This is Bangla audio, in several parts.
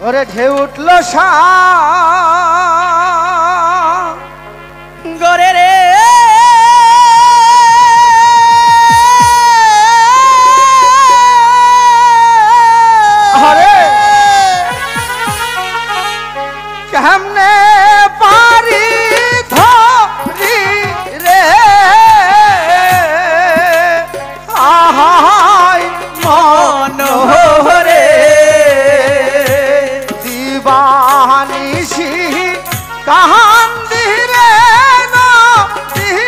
ওরে ঢেউ উঠলো গরে রে হরে কেমনে পারি ধরি রে আহাই মন হরে দিবানিশি কাহান্দি রে নদীর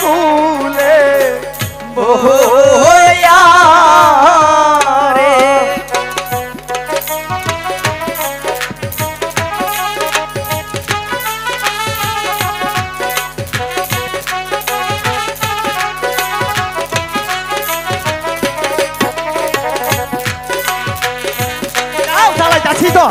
কুলে বহয়া রে যাচ্ছি তো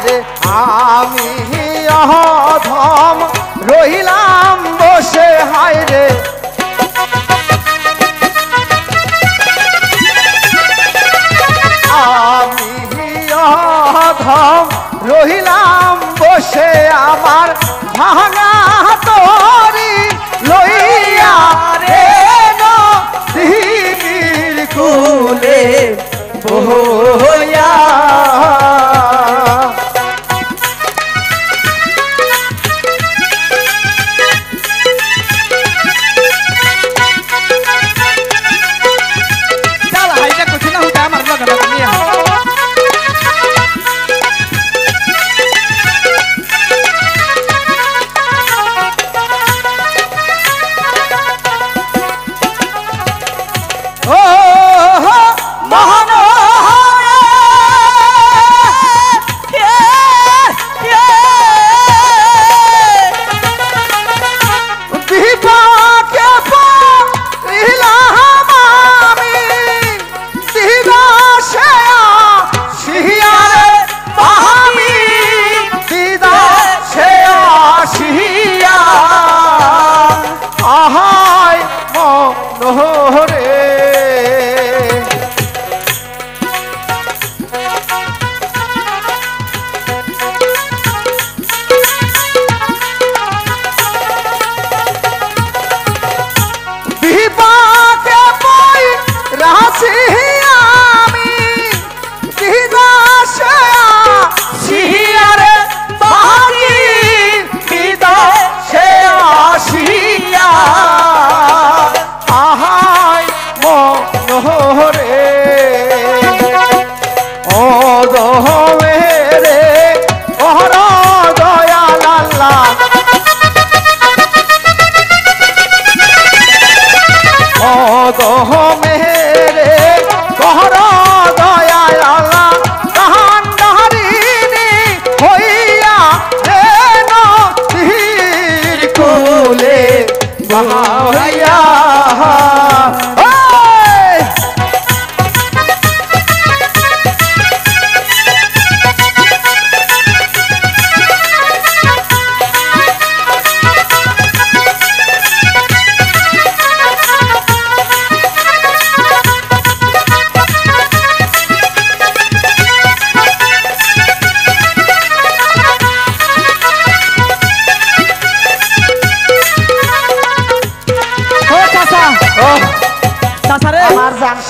রে আমি অধম রহিলাম বসে হায় রে আমি অধম রহিলাম বসে আমার ভাঙা তরি লইয়া রে নদীর কুলে বহয়া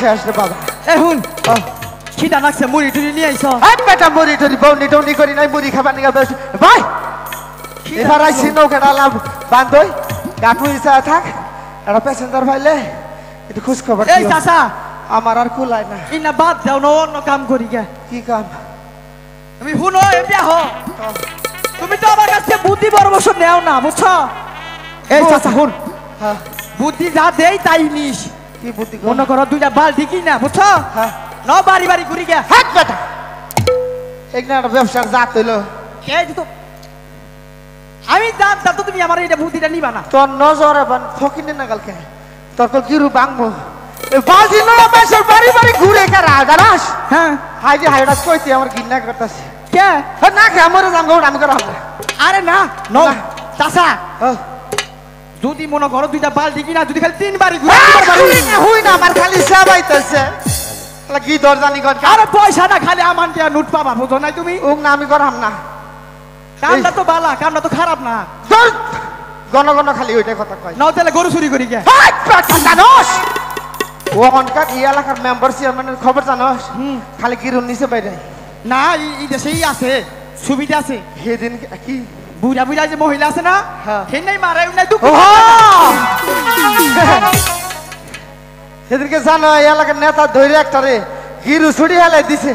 শেষ রে বাবা এখন খিদা লাগছে মুড়ি টুড়ি নিয়ে আইছো এই বেটা মুড়ি টুড়ি বউনি টউনি করি নাই মুড়ি খাবার নিয়ে বসে ভাই এবার আইছি নৌকাটা লাভ বান্ধই কাকু ইসা থাক এটা প্যাসেঞ্জার ভাইলে একটু খোঁজ খবর এই চাচা আমার আর কুলায় না ইনা বাদ দাও না অন্য কাম করি গে কি কাম তুমি শুনো এতিয়া হ তুমি তো আমার কাছে বুদ্ধি পরামর্শ নেও না বুঝছো এই চাচা শুন বুদ্ধি যা দেই তাই নিস কি বুদ্ধি মনে করো দুইটা বালতি কি না বুঝছো ন বাড়ি বাড়ি ঘুরি গিয়া হাট বেটা একটা ব্যবসার জাত হইলো এই তো আমি জানতাম তো তুমি আমার এটা বুদ্ধিটা নিবা না তোর নজরে বান ফকিনে না কালকে তোর কল কিরু বাংমু বালতি না বেশর বাড়ি বাড়ি ঘুরে কারা জানাস হ্যাঁ হাই যে হাইডাস কইতে আমার গিন্না করতাছে কে না কে আমারে জাম গো আমি করা হবে আরে না ন চাচা ও যদি মনে করো দুইটা বালতি কিনা যদি খালি 3 বাড়ি ঘুরে হুই না আমার খালি সাবাইতেছে কি দরজানি কর আরে পয়সা না খালি আমার দিয়া নোট পাবা বুঝো নাই তুমি ওক না আমি করাম না কামটা তো বালা কামটা তো খারাপ না গণ গণ খালি ওইটাই কথা কয় নাও তাহলে গরু চুরি করি গে জানোস ও অনকার এই এলাকার মেম্বার চেয়ারম্যানের খবর জানোস খালি কিরুন নিচে বাইরে না এই দেশেই আছে সুবিধা আছে সেদিন কি বুড়া বুড়া যে মহিলা আছে না সেই নাই মারে নাই দুঃখ সেদিনকে জানো এই এলাকার নেতা ধরে একটারে গিরু ছুড়ি হেলাই দিছে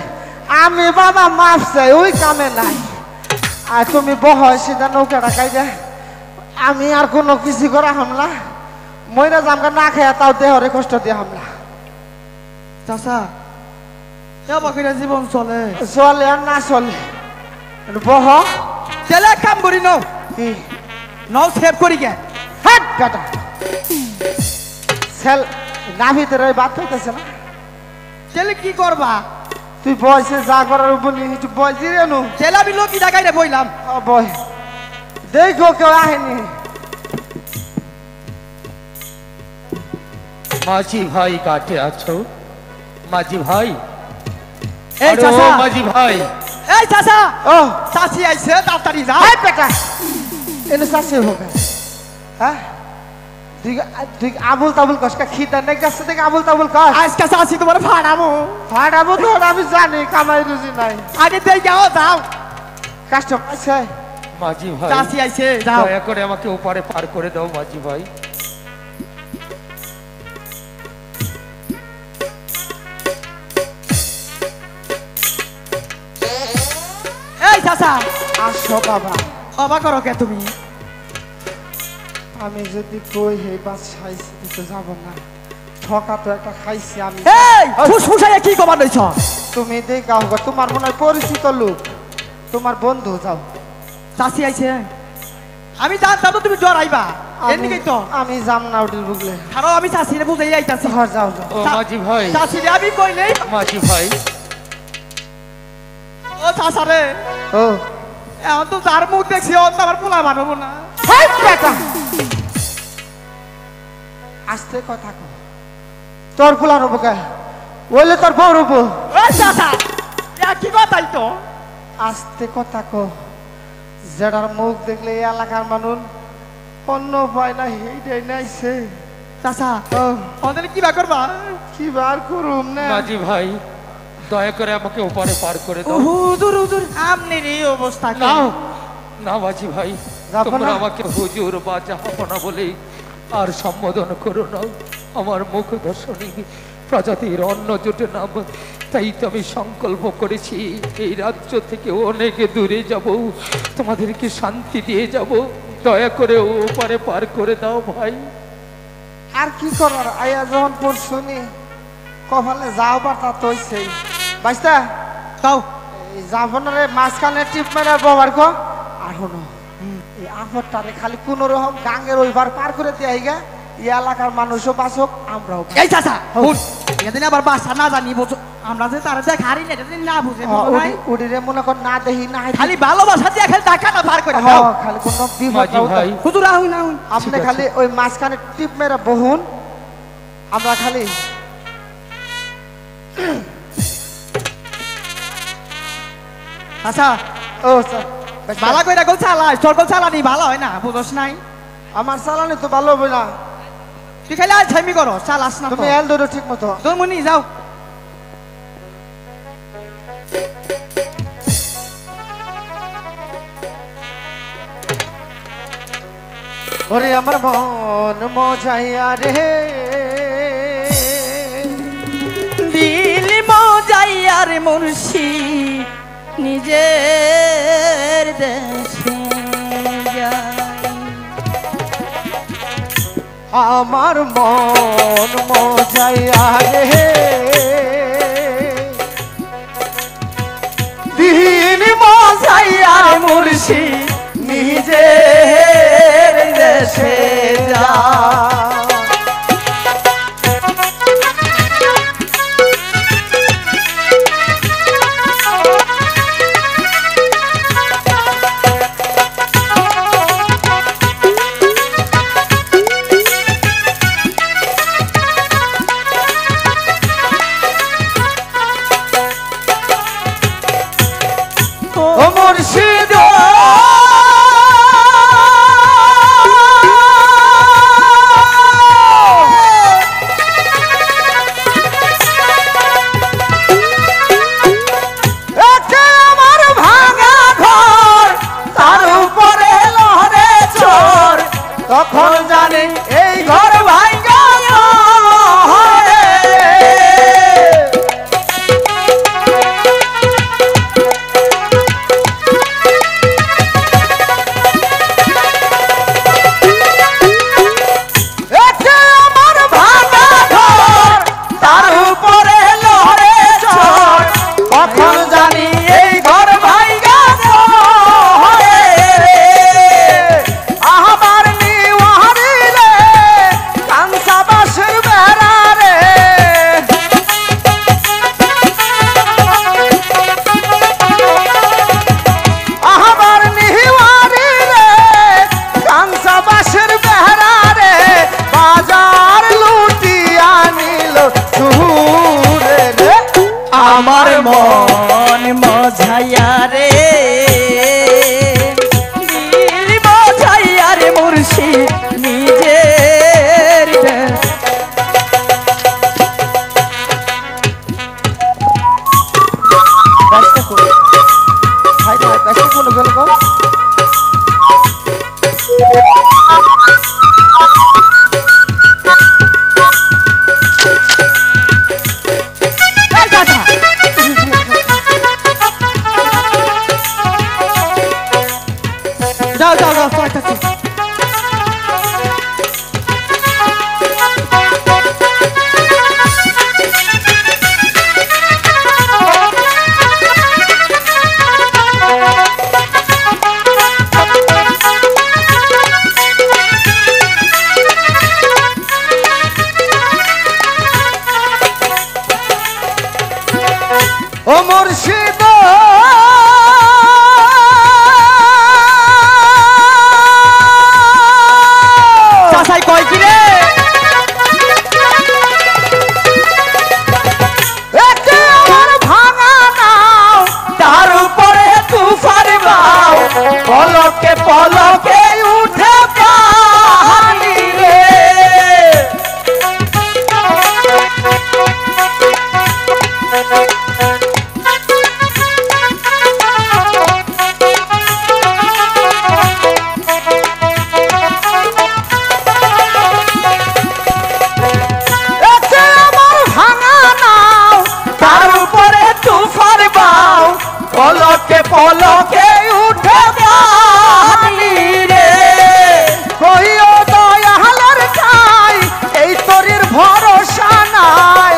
আমি বাবা মাফ চাই ওই কামে নাই আর তুমি বহ সেটা নৌকা রাখাই দে আমি আর কোনো কিছু করা হামলা ময়রা জামকা না খায় তাও দেহরে কষ্ট দিয়ে হামলা চাচা বাকিরা জীবন চলে চলে আর না চলে বহ তেলে কাম করি নাও কি নাও সেভ করি গে হাট কাটা সেল না ভিতরে বাদ হইতেছে না তেলে কি করবা তুই বয়সে যা করার বলি একটু বয়সি রে নু তেলে আমি লোকি জায়গায় রে বইলাম বয় দেখো কেউ আহেনি মাঝি ভাই কাটে আছো মাঝি ভাই এই চাচা মাঝি ভাই এই চাচা ও চাচি আইছে তাড়াতাড়ি যাও হাই বেটা এনে সাসে হোক হ্যাঁ তুই আবুল তাবুল কসকা খিদা নেই গাছে থেকে আবুল তাবুল কস আজকে চাচি তোমার ফাড়াবো ফাড়াবো তো আমি জানি কামাই রুজি নাই আগে দেই যাও যাও কাস্টম আছে মাঝি ভাই চাচি আইছে যাও দয়া করে আমাকে ওপারে পার করে দাও মাঝি ভাই এই চাচা আসো বাবা অবাক করো কে তুমি আমি যদি কই হে বাস খাইছি তো যাব না ঠকা তো একটা খাইছি আমি এই ফুসফুসাইয়া কি কবার লইছ তুমি দেখা হোক তোমার মনে হয় পরিচিত লোক তোমার বন্ধু যাও চাচি আইছে আমি জানতাম তো তুমি জ্বর আইবা এদিকেই তো আমি যাম না উঠিল বুগলে কারণ আমি চাচিরে বুঝাই আইতাছি ঘর যাও যাও ও মাঝি ভাই চাচিরে আমি কইলেই মাঝি ভাই ও চাচারে ও এখন তো যার মুখ দেখছি অন্য আমার পোলা বানাবো না হাই বেটা আস্তে কথা কো তোর পোলা রব কে ওইলে তোর বউ রব ও চাচা কি কথাই তো আস্তে কথা কো যেটার মুখ দেখলে এই এলাকার মানুষ অন্য উপায় না সেইটাই নাইছে চাচা ও আমাদের কি বা করবা কি বার করুম না মাঝি ভাই দয়া করে আমাকে ওপারে পার করে দাও হুজুর হুজুর আমনের এই অবস্থা না না মাঝি ভাই যাবো তোমরা না? আমাকে হুজুর বা জাহাপনা বলে আর সম্বোধন করো না আমার মুখ দর্শনী প্রজাতির অন্য জোটে নাম তাই তো আমি সংকল্প করেছি এই রাজ্য থেকে অনেক দূরে যাব তোমাদেরকে শান্তি দিয়ে যাব দয়া করে ওপারে পার করে দাও ভাই আর কি করার আয়া যখন পড়ছুনি কপালে যাও বার্তা তৈছেই বাইস্তা তাও এই জাফনারে মাঝখানে টিপ মেরে ব্যবহার কর আর হনো এই আপরটারে খালি কোন রকম গাঙ্গের ওইবার পার করে দিয়ে আইগা এই এলাকার মানুষও বাঁচক আমরাও এই চাচা হুন এদিন আবার বাসা না জানি বুঝো আমরা যে তারা দেখ হারি না এদিন না বুঝে বুঝো নাই উড়িরে মনে কর না দেখি না খালি ভালোবাসা দিয়ে খালি টাকা না পার করে দাও খালি কোন বিপদ মাঝি ভাই হুজুর আহুন আহুন আপনি খালি ওই মাঝখানে টিপ মেরে বহুন আমরা খালি আচ্ছা ও স্যার ভালো কইরা গোল চালাই তোর গোল চালানি ভালো হয় না বুঝোস নাই আমার চালানি তো ভালো হবে না তুই খালি আলছামি করো চালাস না তুমি এল ধরো ঠিক মতো তোর মনি যাও ওরে আমার মন মজাইয়া রে দিল মজাইয়া রে মুর্শিদ নিজের দেশে যাই। আমার মন মজাইয়া রে দিন মজাইয়া মুর্শিদ নিজের দেশে যা। ও মুর্শিদ আমার ভাঙা ঘর তার উপরে লহরে চোর তখন জানি এই ঘর ভাঙা আমার মন মজাইয়া রে দিল মজাইয়া রে মুর্শিদ নিজের দেশ। যাও যাও যাও পাঠাচ্ছি। ও মুর্শিদ চাচাই কয় কি রে আমার ভাঙা নাও তার উপরে তুফান বাও পলকে পলকে উঠে পাহাড়ি রে পলকে পলকে উঠে পাহাড়ি রে কইও দয়ালের চাই এই তরির ভরসা নাই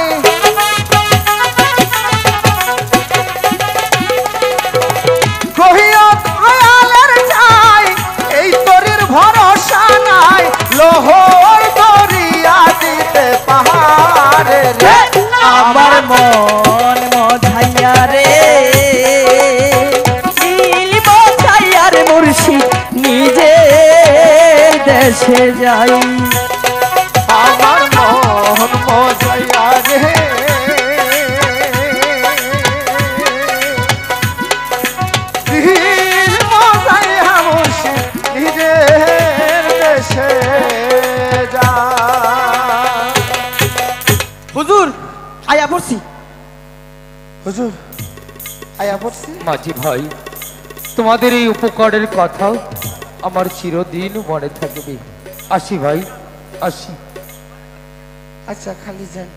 কইও দয়ালের চাই এই তরির ভরসা নাই লোহর দরিয়া দিতে পাহাড়ে রে আমার মন মজাইয়া রে মুর্শিদ নিজের দেশে যাই। আমার মন মজাইয়া রে মজাইয়া মুর্শিদ নিজের দেশে যা। হুজুর আয়া পড়ছি। হুজুর আয়া পড়ছি। মাঝি ভাই, তোমাদের এই উপকারের কথা আমার চিরদিন মনে থাকবে। আসি ভাই, আসি। আচ্ছা খালি যান।